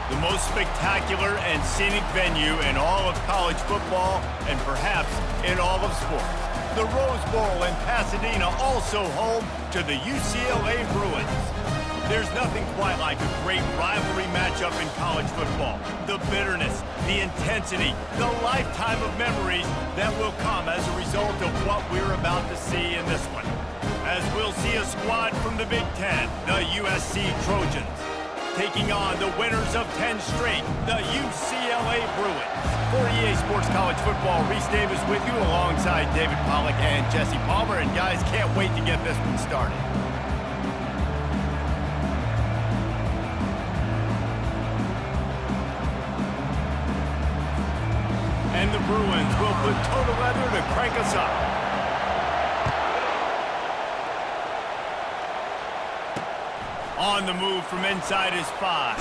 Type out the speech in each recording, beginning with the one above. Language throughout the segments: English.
The most spectacular and scenic venue in all of college football and perhaps in all of sports. The Rose Bowl in Pasadena, also home to the UCLA Bruins. There's nothing quite like a great rivalry matchup in college football. The bitterness, the intensity, the lifetime of memories that will come as a result of what we're about to see in this one. As we'll see a squad from the Big Ten, the USC Trojans, taking on the winners of 10 straight, the UCLA Bruins. For EA Sports College Football, Reese Davis with you alongside David Pollack and Jesse Palmer. And guys, can't wait to get this one started. And the Bruins will put total leather to crank us up. On the move from inside his 5.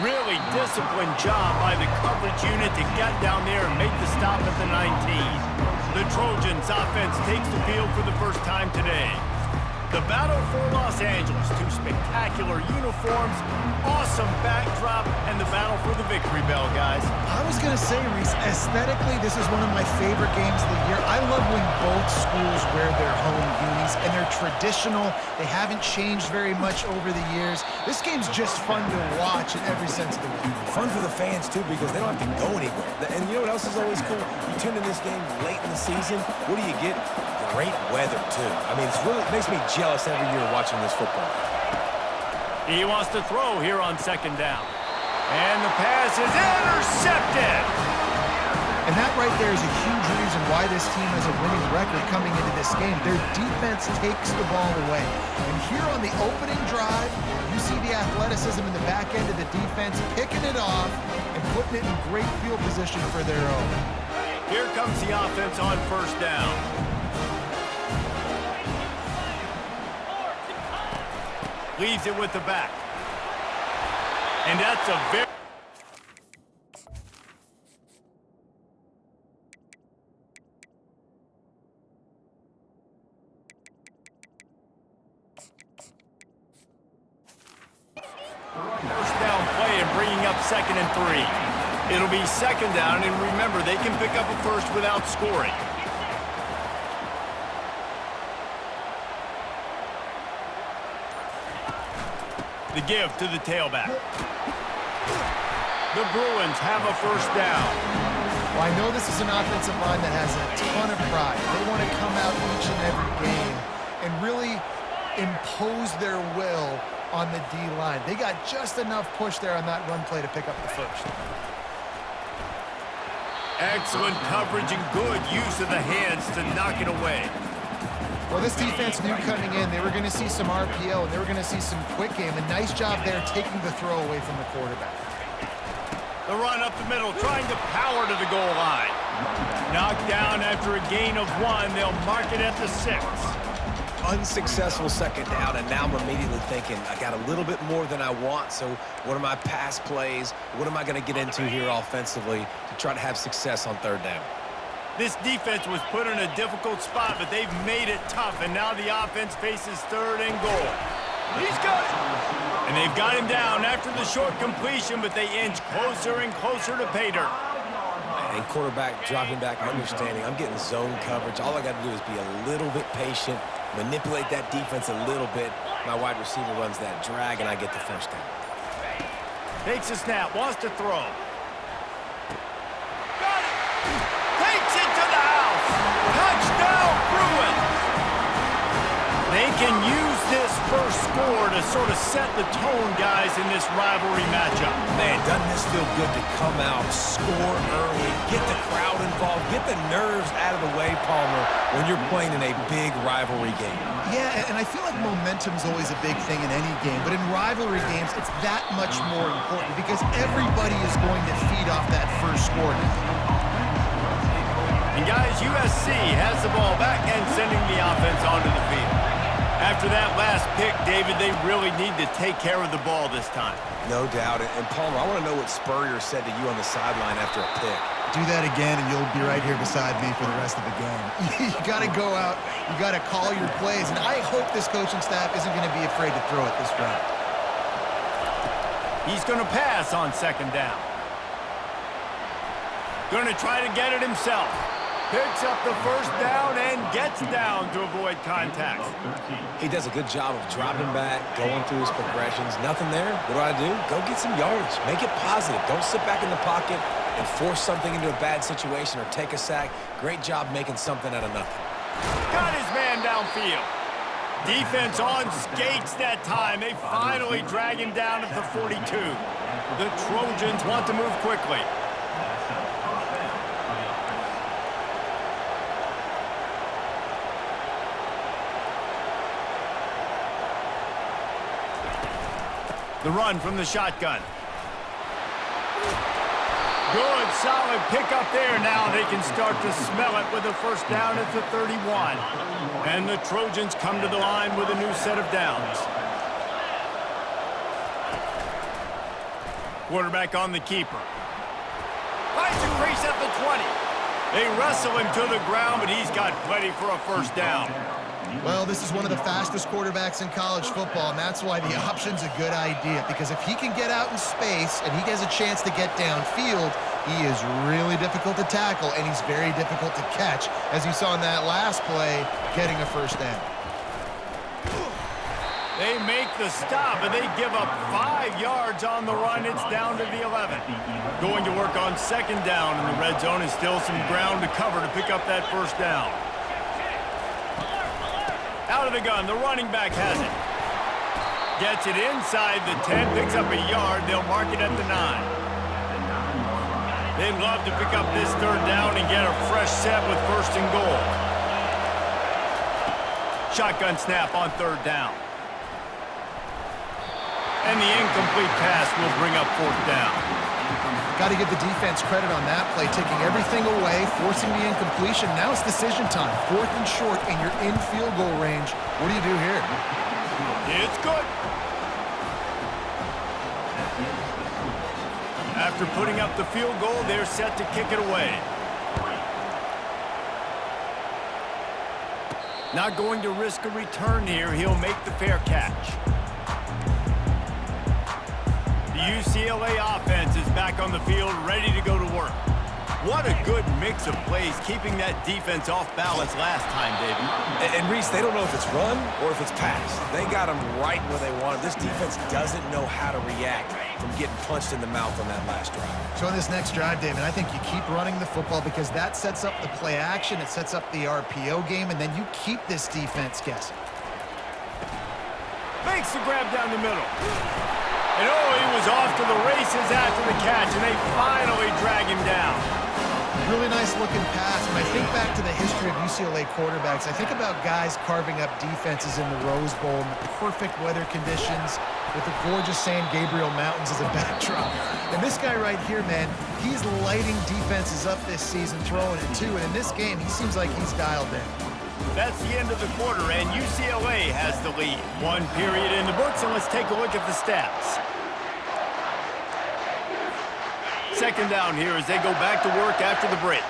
Really disciplined job by the coverage unit to get down there and make the stop at the 19. The Trojans offense takes the field for the first time today. The battle for Los Angeles, 2 spectacular uniforms, awesome backdrop, and the battle for the victory bell, guys. I was going to say, Reese, aesthetically, this is one of my favorite games of the year. I love when both schools wear their home unis, and they're traditional. They haven't changed very much over the years. This game's just fun to watch in every sense of the word. Fun for the fans, too, because they don't have to go anywhere. And you know what else is always cool? You tune in this game late in the season, what do you get? Great weather, too. I mean, it makes me jealous every year watching this football. He wants to throw here on 2nd down. And the pass is intercepted. And that right there is a huge reason why this team has a winning record coming into this game. Their defense takes the ball away. And here on the opening drive, you see the athleticism in the back end of the defense, picking it off and putting it in great field position for their own. Here comes the offense on 1st down. Leaves it with the back. And that's a very... First down play and bringing up 2nd and 3. It'll be 2nd down, and remember, they can pick up a first without scoring. The give to the tailback. The Bruins have a 1st down. Well, I know this is an offensive line that has a ton of pride. They want to come out each and every game and really impose their will on the D-line. They got just enough push there on that run play to pick up the first. Excellent coverage and good use of the hands to knock it away. Well, this defense knew coming in they were going to see some RPO, and they were going to see some quick game. A nice job there taking the throw away from the quarterback. The run up the middle, trying to power to the goal line. Knocked down after a gain of 1. They'll mark it at the 6. Unsuccessful 2nd down, and now I'm immediately thinking, I got a little bit more than I want, so what are my pass plays? What am I going to get into here offensively to try to have success on 3rd down? This defense was put in a difficult spot, but they've made it tough, and now the offense faces 3rd and goal. He's got it! And they've got him down after the short completion, but they inch closer and closer to pay dirt. And quarterback dropping back, understanding I'm getting zone coverage. All I got to do is be a little bit patient, manipulate that defense a little bit. My wide receiver runs that drag, and I get the 1st down. Takes a snap, wants to throw. Got it! Takes it to the house! Touchdown, Bruins! They can use this first score to sort of set the tone, guys, in this rivalry matchup. Man, doesn't this feel good to come out, score early, get the crowd involved, get the nerves out of the way, Palmer, when you're playing in a big rivalry game? Yeah, and I feel like momentum's always a big thing in any game, but in rivalry games, it's that much more important because everybody is going to feed off that first score. And guys, USC has the ball back and sending the offense onto the field. After that last pick, David, they really need to take care of the ball this time. No doubt. And Palmer, I want to know what Spurrier said to you on the sideline after a pick. Do that again, and you'll be right here beside me for the rest of the game. You got to go out. You got to call your plays. And I hope this coaching staff isn't going to be afraid to throw it this round. He's going to pass on second down. Going to try to get it himself. Picks up the first down and gets down to avoid contact. He does a good job of dropping back, going through his progressions. Nothing there. What do? Go get some yardage. Make it positive. Don't sit back in the pocket and force something into a bad situation or take a sack. Great job making something out of nothing. Got his man downfield. Defense on skates that time. They finally drag him down at the 42. The Trojans want to move quickly. The run from the shotgun. Good, solid pickup there. Now they can start to smell it with a first down at the 31. And the Trojans come to the line with a new set of downs. Quarterback on the keeper. Finds a crease at the 20. They wrestle him to the ground, but he's got plenty for a first down. Well, this is one of the fastest quarterbacks in college football, and that's why the option's a good idea, because if he can get out in space and he has a chance to get downfield, he is really difficult to tackle, and he's very difficult to catch, as you saw in that last play, getting a first down. They make the stop, and they give up 5 yards on the run. It's down to the 11. Going to work on second down, and the red zone is still some ground to cover to pick up that first down. Out of the gun, the running back has it. Gets it inside the 10, picks up a yard. They'll mark it at the 9. They'd love to pick up this third down and get a fresh set with first and goal. Shotgun snap on third down. And the incomplete pass will bring up fourth down. Got to give the defense credit on that play, taking everything away, forcing the incompletion. Now it's decision time. Fourth and short, and you're in field goal range. What do you do here? It's good. After putting up the field goal, they're set to kick it away. Not going to risk a return here. He'll make the fair catch. UCLA offense is back on the field, ready to go to work. What a good mix of plays, keeping that defense off balance last time, David. And Reese, they don't know if it's run or if it's pass. They got them right where they want it. This defense doesn't know how to react from getting punched in the mouth on that last drive. So in this next drive, David, I think you keep running the football because that sets up the play action, it sets up the RPO game, and then you keep this defense guessing. Makes the grab down the middle. And oh, he was off to the races after the catch, and they finally drag him down. Really nice looking pass. When I think back to the history of UCLA quarterbacks, I think about guys carving up defenses in the Rose Bowl in the perfect weather conditions with the gorgeous San Gabriel Mountains as a backdrop. And this guy right here, man, he's lighting defenses up this season, throwing it too. And in this game, he seems like he's dialed in. That's the end of the quarter, and UCLA has the lead. 1 period in the books, and let's take a look at the stats. Second down here as they go back to work after the break.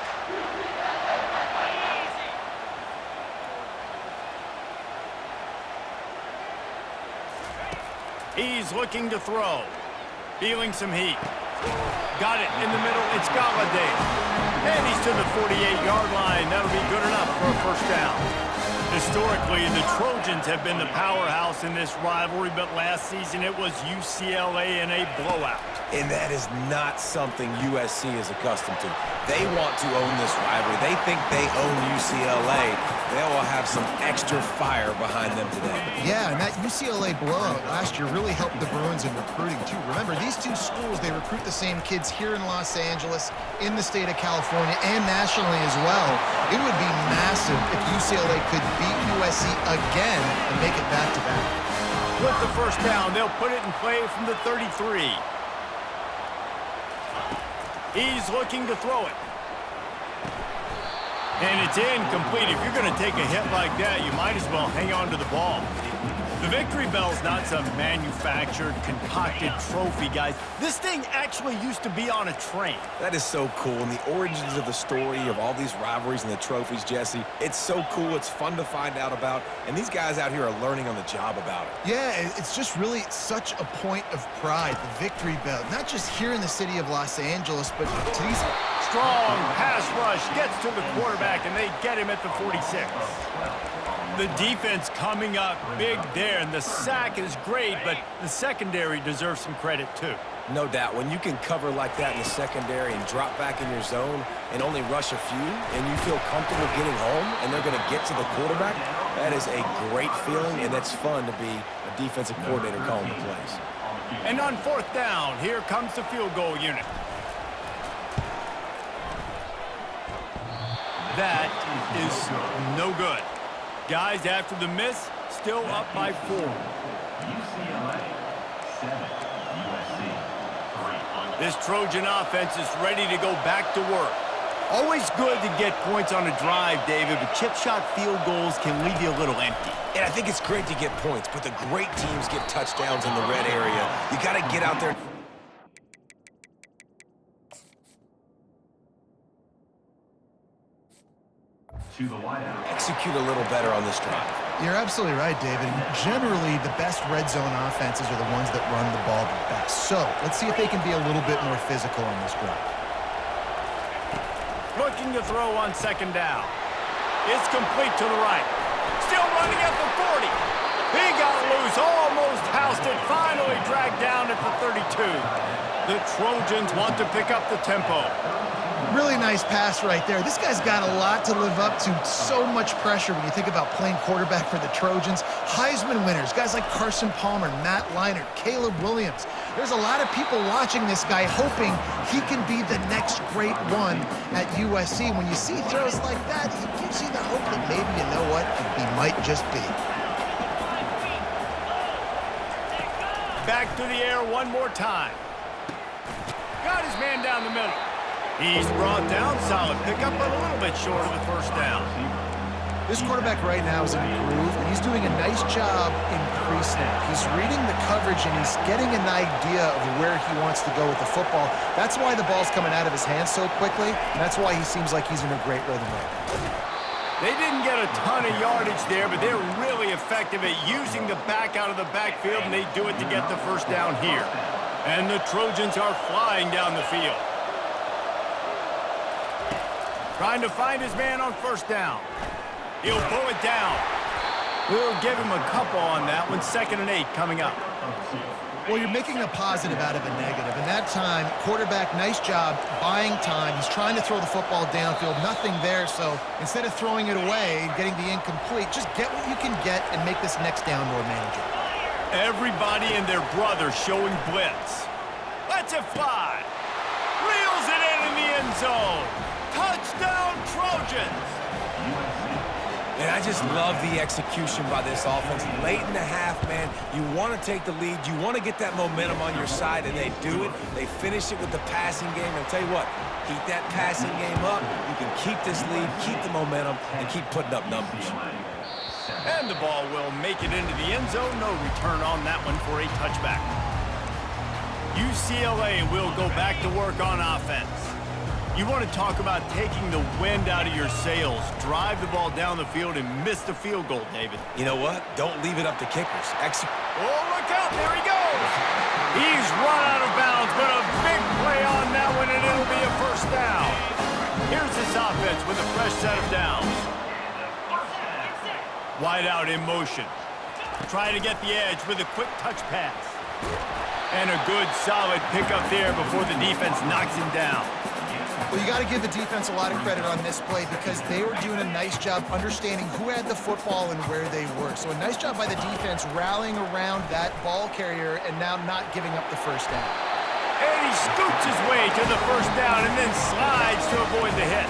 He's looking to throw. Feeling some heat. Got it in the middle. It's Galladay. And he's to the 48-yard line. That'll be good enough for a first down. Historically, the Trojans have been the powerhouse in this rivalry, but last season it was UCLA in a blowout. And that is not something USC is accustomed to. They want to own this rivalry. They think they own UCLA. They will have some extra fire behind them today. Yeah, and that UCLA blowout last year really helped the Bruins in recruiting, too. Remember, these two schools, they recruit the same kids here in Los Angeles, in the state of California, and nationally as well. It would be massive if UCLA could beat USC again and make it back-to-back. With the first down, they'll put it in play from the 33. He's looking to throw it. And it's incomplete. If you're going to take a hit like that, you might as well hang on to the ball. The victory bell's not some manufactured, concocted trophy, guys. This thing actually used to be on a train. That is so cool, and the origins of the story of all these rivalries and the trophies, Jesse, it's so cool. It's fun to find out about, and these guys out here are learning on the job about it. Yeah, it's just really such a point of pride, the victory bell. Not just here in the city of Los Angeles, but to these... Strong pass rush gets to the quarterback, and they get him at the 46. The defense coming up big there, and the sack is great, but the secondary deserves some credit too. No doubt. When you can cover like that in the secondary and drop back in your zone and only rush a few, and you feel comfortable getting home, and they're going to get to the quarterback, that is a great feeling, and it's fun to be a defensive coordinator calling the plays. And on 4th down, here comes the field goal unit. That is no good. Guys, after the miss, still up by 4. UCLA 7, USC 3. This Trojan offense is ready to go back to work. Always good to get points on a drive, David, but chip shot field goals can leave you a little empty. And I think it's great to get points, but the great teams get touchdowns in the red area. You got to get out there. To the wideout. Execute a little better on this drive. You're absolutely right, David. Generally, the best red zone offenses are the ones that run the ball the best. So let's see if they can be a little bit more physical on this drive. Looking to throw on 2nd down. It's complete to the right. Still running at the 40. He got loose, almost housed it, finally dragged down at the 32. The Trojans want to pick up the tempo. Really nice pass right there. This guy's got a lot to live up to. So much pressure when you think about playing quarterback for the Trojans. Heisman winners, guys like Carson Palmer, Matt Leinart, Caleb Williams. There's a lot of people watching this guy hoping he can be the next great one at USC. When you see throws like that, he gives you the hope that maybe, you know what, he might just be. Back to the air one more time. Got his man down the middle. He's brought down, solid pickup, but a little bit short of the 1st down. This quarterback right now is in a groove, and he's doing a nice job in pre-snap. He's reading the coverage, and he's getting an idea of where he wants to go with the football. That's why the ball's coming out of his hands so quickly, and that's why he seems like he's in a great rhythm right now. They didn't get a ton of yardage there, but they're really effective at using the back out of the backfield, and they do it to get the 1st down here. And the Trojans are flying down the field. Trying to find his man on 1st down. He'll pull it down. We'll give him a couple on that one. 2nd and 8 coming up. Well, you're making a positive out of a negative. And that time, quarterback, nice job buying time. He's trying to throw the football downfield. Nothing there, so instead of throwing it away, getting the incomplete, just get what you can get and make this next down more manageable. Everybody and their brother showing blitz. Lets it fly. Reels it in the end zone. Touchdown, Trojans! And I just love the execution by this offense. Late in the half, man, you want to take the lead. You want to get that momentum on your side, and they do it. They finish it with the passing game. And I'll tell you what, keep that passing game up. You can keep this lead, keep the momentum, and keep putting up numbers. And the ball will make it into the end zone. No return on that one for a touchback. UCLA will go back to work on offense. You want to talk about taking the wind out of your sails. Drive the ball down the field and miss the field goal, David. You know what? Don't leave it up to kickers. Oh, look out. There he goes. He's run out of bounds, but a big play on that one, and it'll be a 1st down. Here's this offense with a fresh set of downs. Wide out in motion. Trying to get the edge with a quick touch pass. And a good, solid pickup there before the defense knocks him down. Well, you got to give the defense a lot of credit on this play because they were doing a nice job understanding who had the football and where they were. So a nice job by the defense rallying around that ball carrier and now not giving up the 1st down. And he scoots his way to the 1st down and then slides to avoid the hit.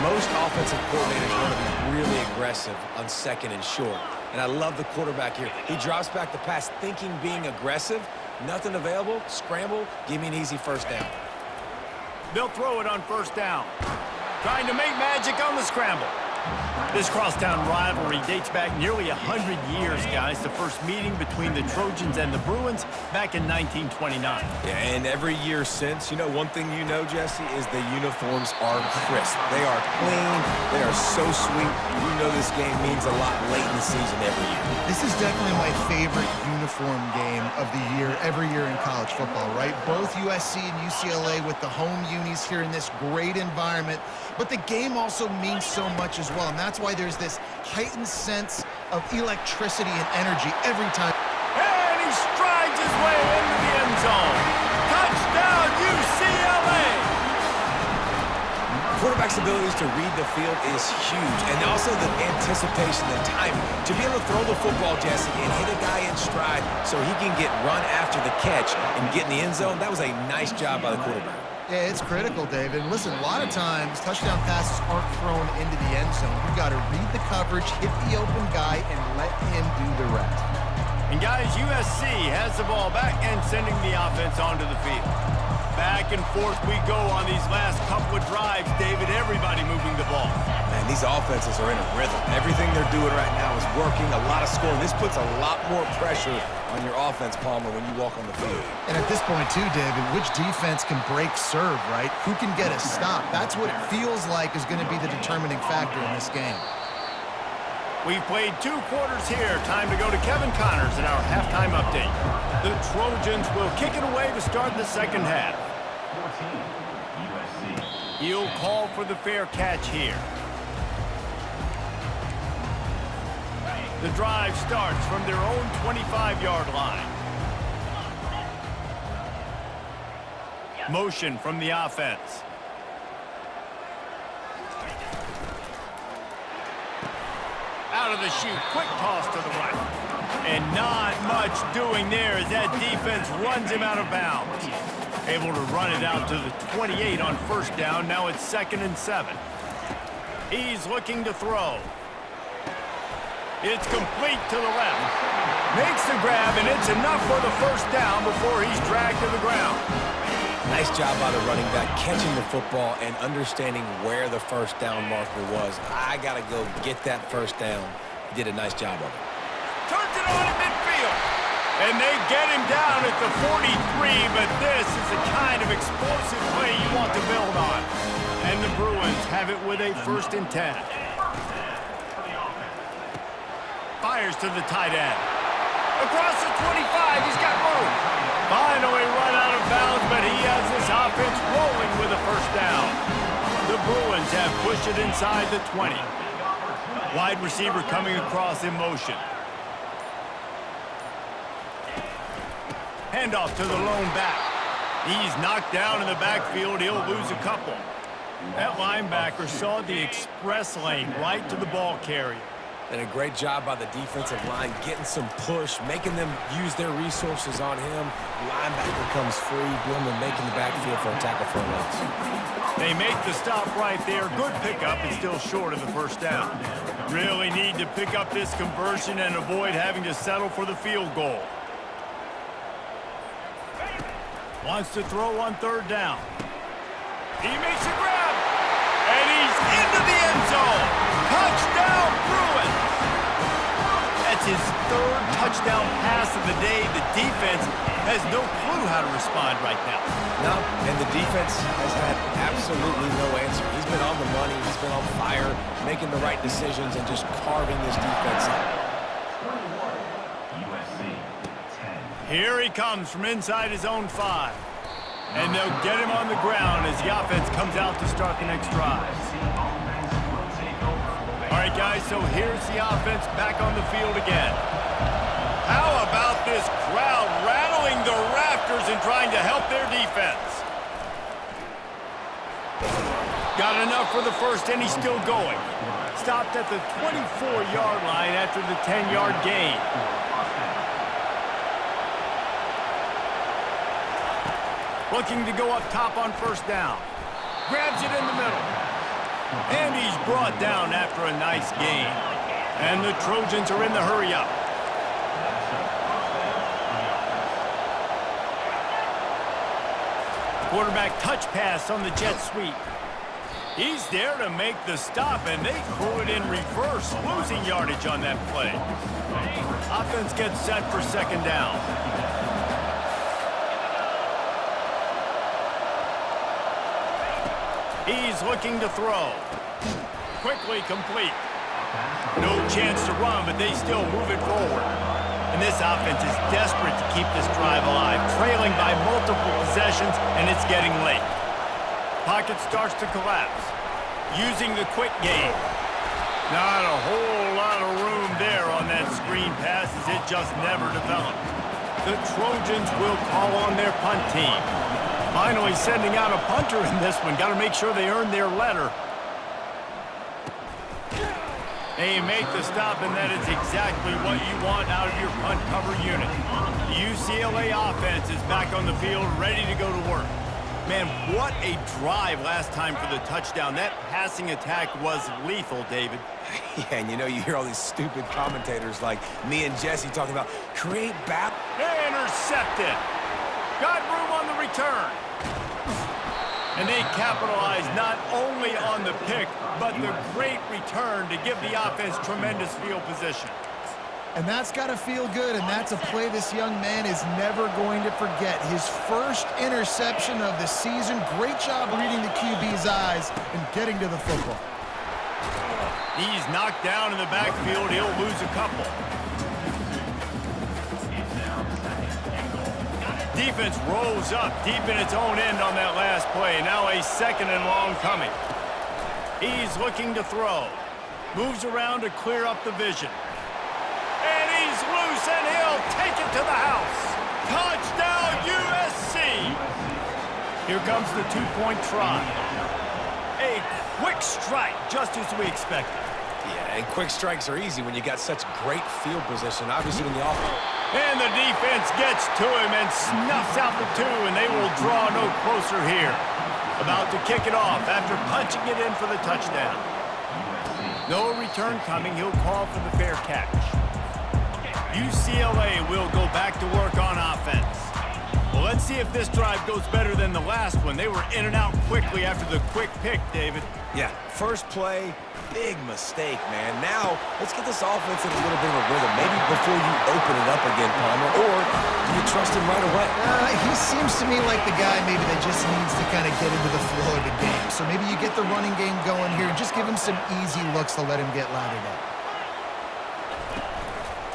Most offensive coordinators want to be really aggressive on 2nd and short. And I love the quarterback here. He drops back the pass thinking being aggressive. Nothing available, scramble, give me an easy 1st down. They'll throw it on 1st down. Trying to make magic on the scramble. This crosstown rivalry dates back nearly 100 years, guys. The first meeting between the Trojans and the Bruins back in 1929. Yeah, and every year since, you know, one thing you know, Jesse, is the uniforms are crisp. They are clean. They are so sweet. You know this game means a lot late in the season every year. This is definitely my favorite uniform game of the year, every year in college football, right? Both USC and UCLA with the home unis here in this great environment. But the game also means so much as well, and that's why there's this heightened sense of electricity and energy every time. And he strides his way into the end zone. Touchdown, UCLA! Quarterback's abilities to read the field is huge, and also the anticipation, the timing. To be able to throw the football, Jesse, and hit a guy in stride so he can get run after the catch and get in the end zone, that was a nice job by the quarterback. Yeah, it's critical, David. And listen, a lot of times touchdown passes aren't thrown into the end zone. You've got to read the coverage, hit the open guy, and let him do the rest. And guys, USC has the ball back and sending the offense onto the field. Back and forth we go on these last couple of drives, David. Everybody moving the ball. Man, these offenses are in a rhythm. Everything they're doing right now is working, a lot of scoring. This puts a lot more pressure on your offense, Palmer, when you walk on the field. And at this point, too, David, which defense can break serve, right? Who can get a stop? That's what it feels like is going to be the determining factor in this game. We've played 2 quarters here. Time to go to Kevin Connors in our halftime update. The Trojans will kick it away to start the second half. 14, USC. He'll call for the fair catch here. The drive starts from their own 25-yard line. Motion from the offense. Out of the chute, quick toss to the right. And not much doing there as that defense runs him out of bounds. Able to run it out to the 28 on first down. Now it's 2nd and 7. He's looking to throw. It's complete to the left. Makes the grab, and it's enough for the first down before he's dragged to the ground. Nice job by the running back, catching the football and understanding where the first down marker was. I got to go get that first down. He did a nice job of it. Turns it on in midfield. And they get him down at the 43, but this is the kind of explosive play you want to build on. And the Bruins have it with a 1st and 10. Fires to the tight end. Across the 25, he's got room. Finally run out of bounds, but he has this offense rolling with a first down. The Bruins have pushed it inside the 20. Wide receiver coming across in motion. Handoff to the lone back. He's knocked down in the backfield. He'll lose a couple. That linebacker saw the express lane right to the ball carrier. And a great job by the defensive line, getting some push, making them use their resources on him. Linebacker comes free, Blum making the backfield for a tackle for a loss. They make the stop right there. Good pickup, and still short of the first down. Really need to pick up this conversion and avoid having to settle for the field goal. Wants to throw on 3rd down. He makes a grab, and he's into the end zone. Touchdown, Bruins! That's his 3rd touchdown pass of the day. The defense has no clue how to respond right now. No, and the defense has had absolutely no answer. He's been on the money. He's been on fire, making the right decisions and just carving this defense up. 21, USC. 10. Here he comes from inside his own 5. And they'll get him on the ground as the offense comes out to start the next drive. All right, guys, so here's the offense back on the field again. How about this crowd rattling the rafters and trying to help their defense? Got enough for the first, and he's still going. Stopped at the 24-yard line after the 10-yard gain. Looking to go up top on first down. Grabs it in the middle. And he's brought down after a nice gain. And the Trojans are in the hurry-up. Quarterback touch pass on the jet sweep. He's there to make the stop, and they threw it in reverse, losing yardage on that play. Offense gets set for second down. He's looking to throw. Quickly complete. No chance to run, but they still move it forward. And this offense is desperate to keep this drive alive, trailing by multiple possessions, and it's getting late. Pocket starts to collapse. Using the quick game. Not a whole lot of room there on that screen pass as it just never developed. The Trojans will call on their punt team. Finally sending out a punter in this one. Got to make sure they earn their letter. They make the stop, and that is exactly what you want out of your punt cover unit. The UCLA offense is back on the field, ready to go to work. Man, what a drive last time for the touchdown. That passing attack was lethal, David. Yeah, and you know, you hear all these stupid commentators like me and Jesse talking about create battle. Intercepted. Got room on the return. And they capitalize not only on the pick, but the great return to give the offense tremendous field position. And that's got to feel good, and that's a play this young man is never going to forget. His first interception of the season. Great job reading the QB's eyes and getting to the football. He's knocked down in the backfield. He'll lose a couple. Defense rolls up deep in its own end on that last play. Now a second and long coming. He's looking to throw. Moves around to clear up the vision. And he's loose, and he'll take it to the house. Touchdown, USC! Here comes the two-point try. A quick strike, just as we expected. Yeah, and quick strikes are easy when you got such great field position. Obviously, when the offense... And the defense gets to him and snuffs out the two, and they will draw no closer here. About to kick it off after punching it in for the touchdown. No return coming. He'll call for the fair catch. UCLA will go back to work on offense. Well, let's see if this drive goes better than the last one. They were in and out quickly after the quick pick, David. Yeah, first play, big mistake, man. Now, let's get this offense in a little bit of a rhythm. Maybe before you open it up again, Palmer, or do you trust him right away? He seems to me like the guy maybe that just needs to kind of get into the flow of the game. So maybe you get the running game going here and just give him some easy looks to let him get lathered up.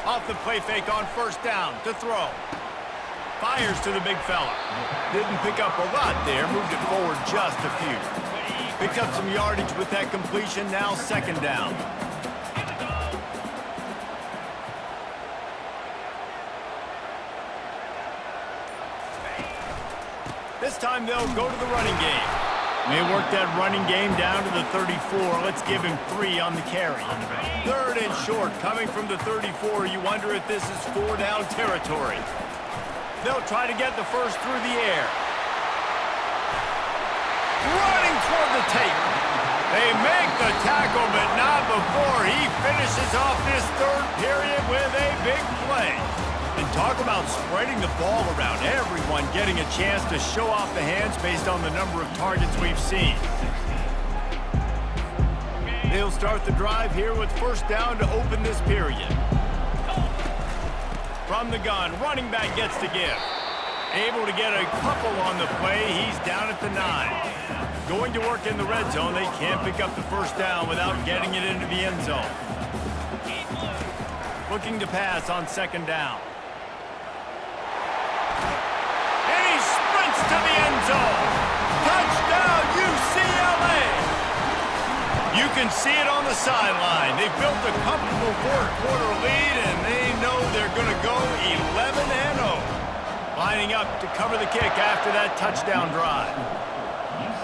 Off the play fake on first down to throw. Fires to the big fella. Didn't pick up a lot there. Moved it forward just a few. Picked up some yardage with that completion. Now second down. This time they'll go to the running game. May work that running game down to the 34. Let's give him 3 on the carry. Third and short, coming from the 34. You wonder if this is 4-down territory. They'll try to get the first through the air. Running toward the tape. They make the tackle, but not before he finishes off this third period with a big play. And talk about spreading the ball around. Everyone getting a chance to show off the hands based on the number of targets we've seen. They'll start the drive here with first down to open this period. From the gun, running back gets to give. Able to get a couple on the play. He's down at the 9. Going to work in the red zone. They can't pick up the first down without getting it into the end zone. Looking to pass on second down. And he sprints to the end zone. Touchdown, UCLA! You can see it on the sideline. They've built a comfortable fourth-quarter lead, and they know they're going to go 11-0. Lining up to cover the kick after that touchdown drive.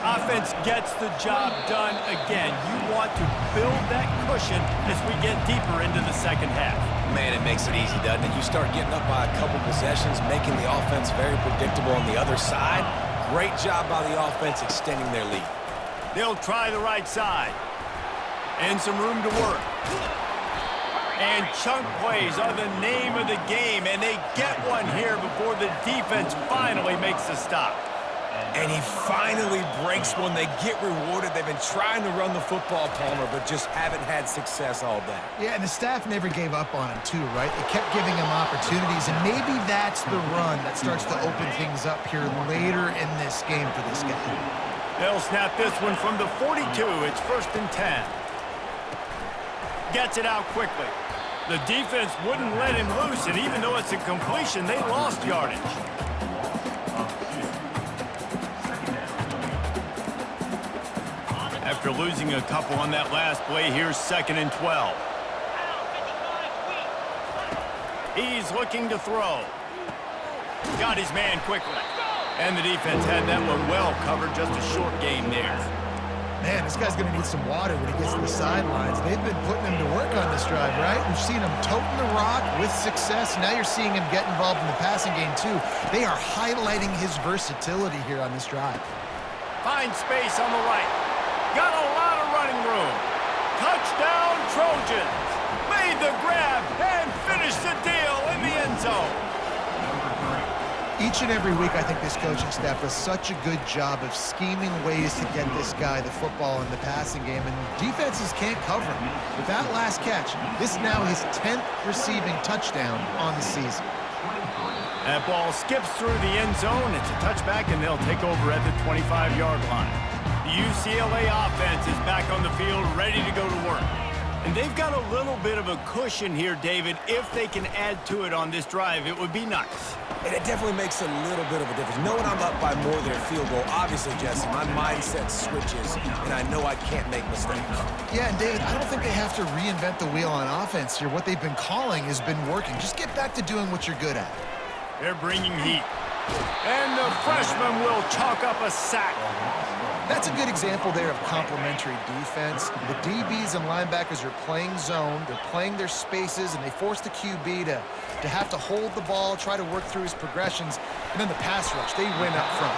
Offense gets the job done again. You want to build that cushion as we get deeper into the second half. Man, it makes it easy, doesn't it? You start getting up by a couple possessions, making the offense very predictable on the other side. Great job by the offense extending their lead. They'll try the right side. And some room to work. And chunk plays are the name of the game, and they get one here before the defense finally makes the stop. And he finally breaks one. They get rewarded. They've been trying to run the football, Palmer, but just haven't had success all day. Yeah, and the staff never gave up on him, too, right? They kept giving him opportunities, and maybe that's the run that starts to open things up here later in this game for this guy. They'll snap this one from the 42. It's 1st and 10. Gets it out quickly. The defense wouldn't let him loose, and even though it's a completion, they lost yardage. After losing a couple on that last play, here's 2nd and 12. He's looking to throw. Got his man quickly. And the defense had that one well covered, just a short game there. Man, this guy's going to need some water when he gets to the sidelines. They've been putting him to work on this drive, right? We've seen him toting the rock with success. Now you're seeing him get involved in the passing game, too. They are highlighting his versatility here on this drive. Finds space on the right. Got a lot of running room. Touchdown, Trojans. Made the grab and finished the deal in the end zone. Each and every week, I think this coaching staff does such a good job of scheming ways to get this guy the football in the passing game, and defenses can't cover him. With that last catch, this is now his 10th receiving touchdown on the season. That ball skips through the end zone. It's a touchback, and they'll take over at the 25-yard line. The UCLA offense is back on the field, ready to go to work. And they've got a little bit of a cushion here, David. If they can add to it on this drive, it would be nice. And it definitely makes a little bit of a difference. Knowing I'm up by more than a field goal, obviously, Jesse, my mindset switches, and I know I can't make mistakes. Yeah, and David, I don't think they have to reinvent the wheel on offense here. What they've been calling has been working. Just get back to doing what you're good at. They're bringing heat. And the freshman will chalk up a sack. That's a good example there of complementary defense. The DBs and linebackers are playing zone, they're playing their spaces, and they force the QB to have to hold the ball, try to work through his progressions, and then the pass rush, they win up front.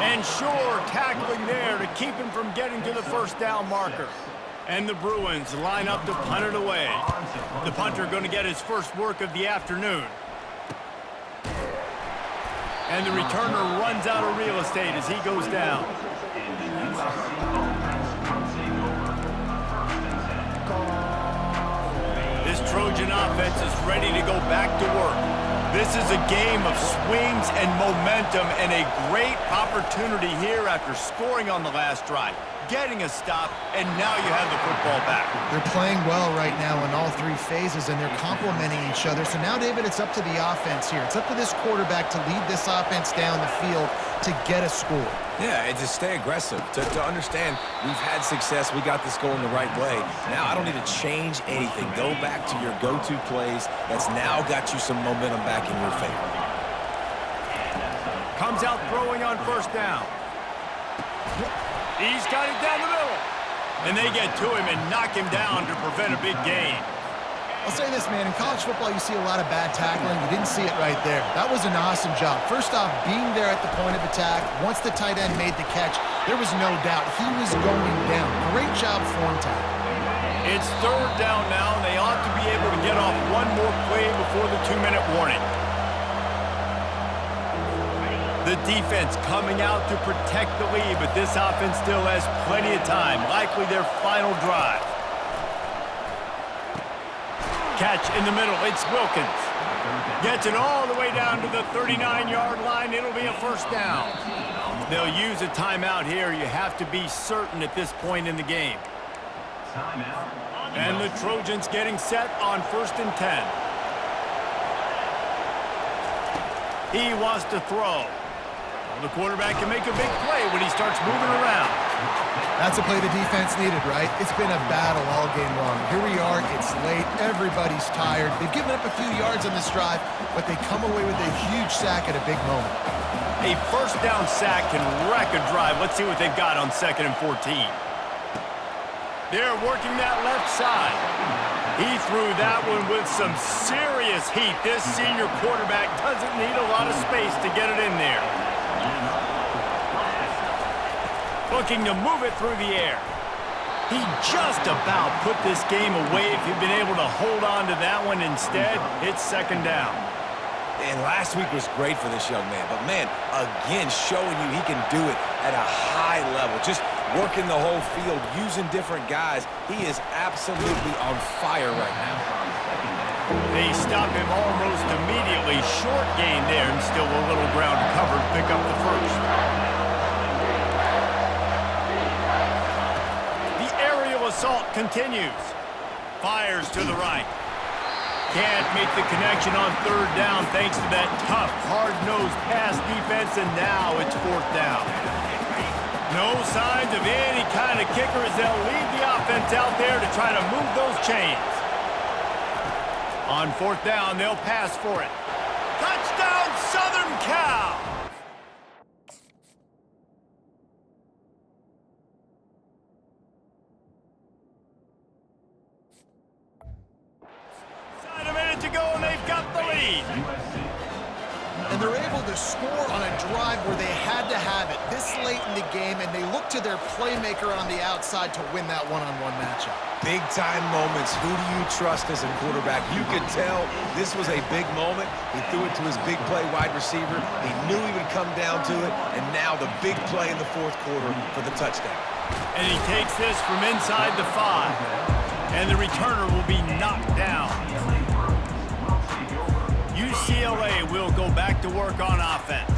And sure, tackling there to keep him from getting to the first down marker. And the Bruins line up to punt it away. The punter going to get his first work of the afternoon. And the returner runs out of real estate as he goes down. This Trojan offense is ready to go back to work. This is a game of swings and momentum, and a great opportunity here after scoring on the last drive, getting a stop, and now you have the football back. They're playing well right now in all three phases, and they're complementing each other. So now, David, it's up to the offense here. It's up to this quarterback to lead this offense down the field to get a score. Yeah, and to stay aggressive, to understand we've had success, we got this going the right way. Now I don't need to change anything. Go back to your go-to plays. That's now got you some momentum back in your favor. Comes out throwing on first down. He's got it down the middle. And they get to him and knock him down to prevent a big gain. I'll say this, man, in college football, you see a lot of bad tackling. You didn't see it right there. That was an awesome job. First off, being there at the point of attack. Once the tight end made the catch, there was no doubt he was going down. Great job form tackle. It's third down now, and they ought to be able to get off one more play before the 2-minute warning. The defense coming out to protect the lead, but this offense still has plenty of time, likely their final drive. Catch in the middle, it's Wilkins. Gets it all the way down to the 39-yard line. It'll be a first down. They'll use a timeout here. You have to be certain at this point in the game. And the Trojans getting set on 1st and 10. He wants to throw. Well, the quarterback can make a big play when he starts moving around. That's a play the defense needed, right? It's been a battle all game long. Here we are, it's late, everybody's tired. They've given up a few yards on this drive, but they come away with a huge sack at a big moment. A first down sack can wreck a drive. Let's see what they've got on 2nd and 14. They're working that left side. He threw that one with some serious heat. This senior quarterback doesn't need a lot of space to get it in there. Looking to move it through the air. He just about put this game away if he'd been able to hold on to that one instead. It's 2nd down. And last week was great for this young man. But, man, again, showing you he can do it at a high level. Just working the whole field, using different guys. He is absolutely on fire right now. They stop him almost immediately. Short gain there, and still a little ground to cover to pick up the first. The aerial assault continues. Fires to the right. Can't make the connection on third down thanks to that tough, hard-nosed pass defense, and now it's fourth down. No signs of any kind of kicker as they'll leave the offense out there to try to move those chains. On fourth down, they'll pass for it. Touchdown, Southern Cal! Inside a minute to go, and they've got the lead. And they're able to score on a drive where they had to have it this late in the game, and they look to their playmaker on the outside to win that one-on-one matchup. Big-time moments. Who do you trust as a quarterback? You could tell this was a big moment. He threw it to his big play wide receiver. He knew he would come down to it, and now the big play in the fourth quarter for the touchdown. And he takes this from inside the 5, and the returner will be knocked down. UCLA will go back to work on offense.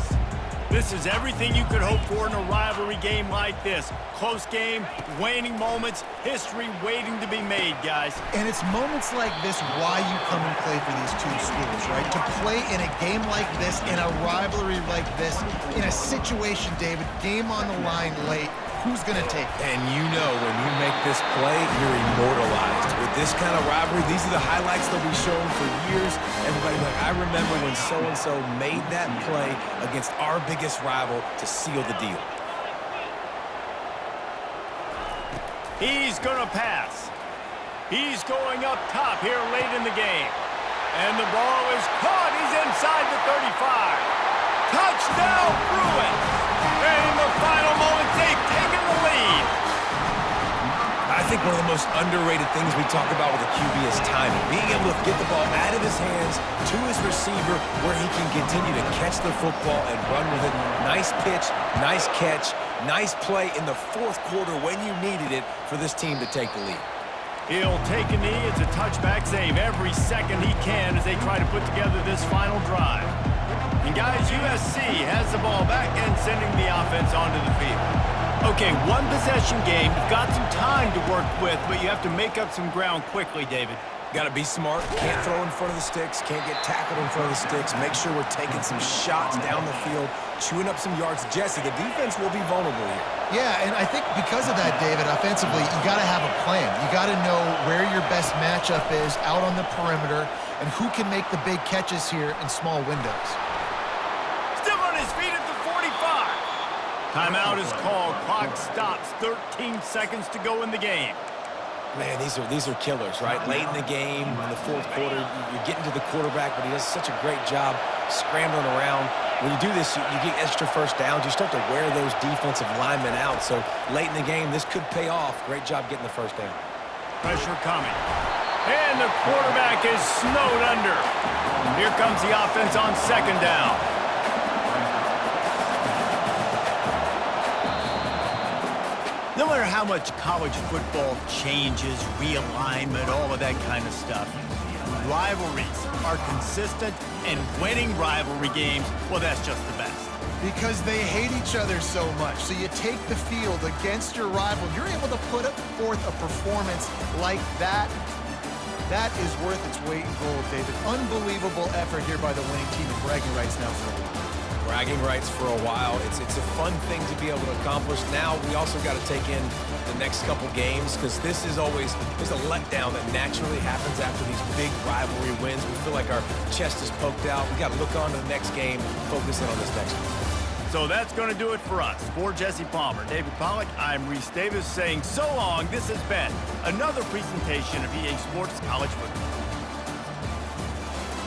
This is everything you could hope for in a rivalry game like this. Close game, waning moments, history waiting to be made, guys. And it's moments like this why you come and play for these two schools, right? To play in a game like this, in a rivalry like this, in a situation, David, game on the line late, who's going to take it? And you know when you make this play, you're immortalized. With this kind of rivalry, these are the highlights they'll be showing for years. Everybody like, I remember when so-and-so made that play against our biggest rival to seal the deal. He's going to pass. He's going up top here late in the game. And the ball is caught. He's inside the 35. Touchdown, Bruins! And in the final moments, they've taken the lead. I think one of the most underrated things we talk about with a QB is timing. Being able to get the ball out of his hands to his receiver where he can continue to catch the football and run with it. Nice pitch, nice catch, nice play in the fourth quarter when you needed it for this team to take the lead. He'll take a knee. It's a touchback save every second he can as they try to put together this final drive. And guys, USC has the ball back and sending the offense onto the field. Okay, one possession game. You've got some time to work with, but you have to make up some ground quickly, David. Got to be smart. Can't throw in front of the sticks. Can't get tackled in front of the sticks. Make sure we're taking some shots down the field, chewing up some yards. Jesse, the defense will be vulnerable here. Yeah, and I think because of that, David, offensively, you got to have a plan. You got to know where your best matchup is out on the perimeter and who can make the big catches here in small windows. Still on his feet at the 45. Timeout is called. Clock stops. 13 seconds to go in the game. Man, these are killers, right? Late in the game, in the fourth quarter, you're getting to the quarterback, but he does such a great job scrambling around. When you do this, you get extra first downs. You start to wear those defensive linemen out. So late in the game, this could pay off. Great job getting the first down. Pressure coming. And the quarterback is snowed under. Here comes the offense on second down. No matter how much college football changes, realignment, all of that kind of stuff, rivalries are consistent, and winning rivalry games, well, that's just the best. Because they hate each other so much. So you take the field against your rival. You're able to put forth a performance like that. That is worth its weight in gold, David. Unbelievable effort here by the winning team, and bragging rights now for a while. Bragging rights for a while. It's a fun thing to be able to accomplish. Now we also got to take in the next couple games because this is always, there's a letdown that naturally happens after these big rivalry wins. We feel like our chest is poked out. We got to look on to the next game, focus in on this next one. So that's going to do it for us. For Jesse Palmer, David Pollack, I'm Reese Davis saying so long. This has been another presentation of EA Sports College Football.